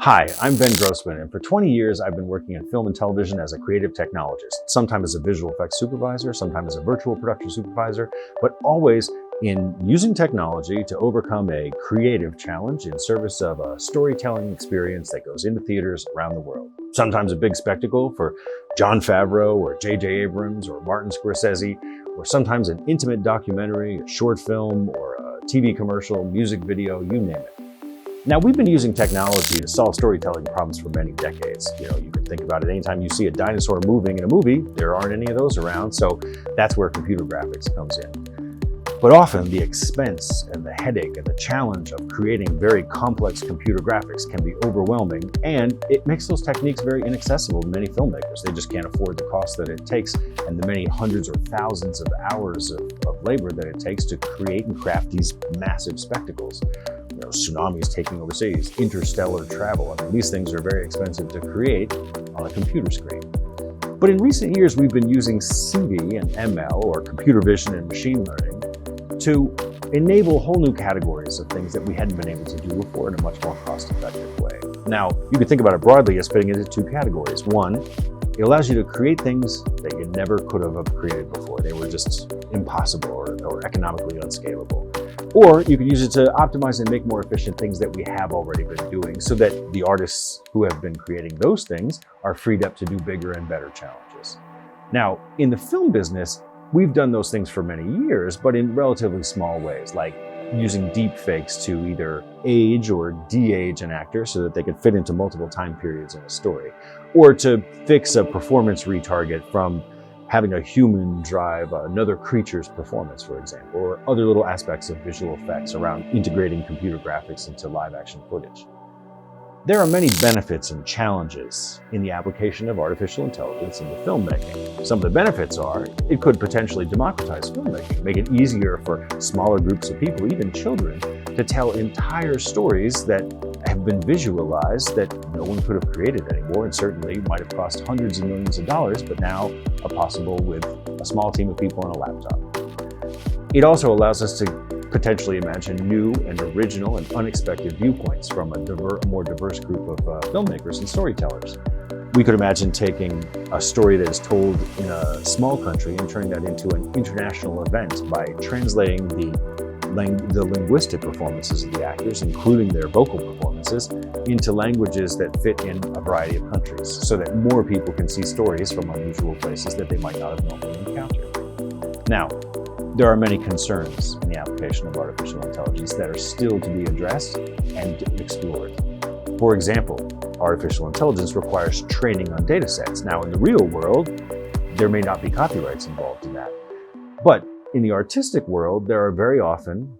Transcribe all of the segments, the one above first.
Hi, I'm Ben Grossmann, and for 20 years I've been working in film and television as a creative technologist, sometimes as a visual effects supervisor, sometimes as a virtual production supervisor, but always in using technology to overcome a creative challenge in service of a storytelling experience that goes into theaters around the world. Sometimes a big spectacle for Jon Favreau or J.J. Abrams or Martin Scorsese, or sometimes an intimate documentary, a short film, or a TV commercial, music video, you name it. Now, we've been using technology to solve storytelling problems for many decades. You can think about it, anytime you see a dinosaur moving in a movie, there aren't any of those around, so that's where computer graphics comes in. But often the expense and the headache and the challenge of creating very complex computer graphics can be overwhelming, and it makes those techniques very inaccessible to many filmmakers. They just can't afford the cost that it takes and the many hundreds or thousands of hours of labor that it takes to create and craft these massive spectacles. Tsunamis taking overseas, interstellar travel. These things are very expensive to create on a computer screen. But in recent years, we've been using CV and ML, or computer vision and machine learning, to enable whole new categories of things that we hadn't been able to do before in a much more cost-effective way. Now, you can think about it broadly as fitting into two categories. One, it allows you to create things that you never could have created before. They were just impossible or economically unscalable. Or you can use it to optimize and make more efficient things that we have already been doing, so that the artists who have been creating those things are freed up to do bigger and better challenges. Now, in the film business, we've done those things for many years, but in relatively small ways, like using deep fakes to either age or de-age an actor so that they can fit into multiple time periods in a story, or to fix a performance retarget from having a human drive another creature's performance, for example, or other little aspects of visual effects around integrating computer graphics into live action footage. There are many benefits and challenges in the application of artificial intelligence into filmmaking. Some of the benefits are, it could potentially democratize filmmaking, make it easier for smaller groups of people, even children, to tell entire stories that have been visualized that no one could have created anymore, and certainly might have cost hundreds of millions of dollars, but now are possible with a small team of people on a laptop. It also allows us to potentially imagine new and original and unexpected viewpoints from a more diverse group of filmmakers and storytellers. We could imagine taking a story that is told in a small country and turning that into an international event by translating the linguistic performances of the actors, including their vocal performances, into languages that fit in a variety of countries, so that more people can see stories from unusual places that they might not have normally encountered. Now, there are many concerns in the application of artificial intelligence that are still to be addressed and explored. For example, artificial intelligence requires training on data sets. Now, in the real world, there may not be copyrights involved in that. But in the artistic world, there are very often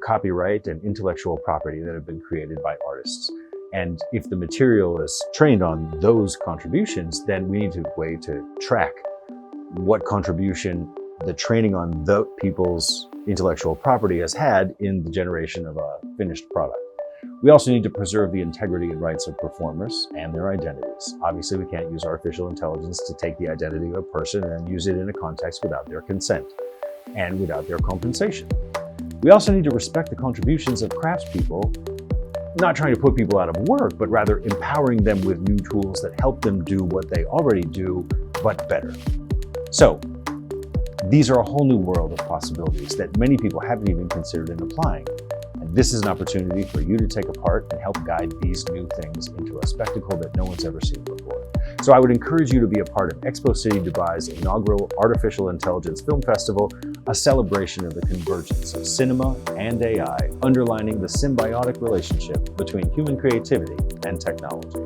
copyright and intellectual property that have been created by artists. And if the material is trained on those contributions, then we need a way to track what contribution the training on the people's intellectual property has had in the generation of a finished product. We also need to preserve the integrity and rights of performers and their identities. Obviously, we can't use artificial intelligence to take the identity of a person and use it in a context without their consent and without their compensation. We also need to respect the contributions of craftspeople, not trying to put people out of work, but rather empowering them with new tools that help them do what they already do, but better. So, these are a whole new world of possibilities that many people haven't even considered in applying. And this is an opportunity for you to take a part and help guide these new things into a spectacle that no one's ever seen before. So I would encourage you to be a part of Expo City Dubai's inaugural Artificial Intelligence Film Festival, a celebration of the convergence of cinema and AI, underlining the symbiotic relationship between human creativity and technology.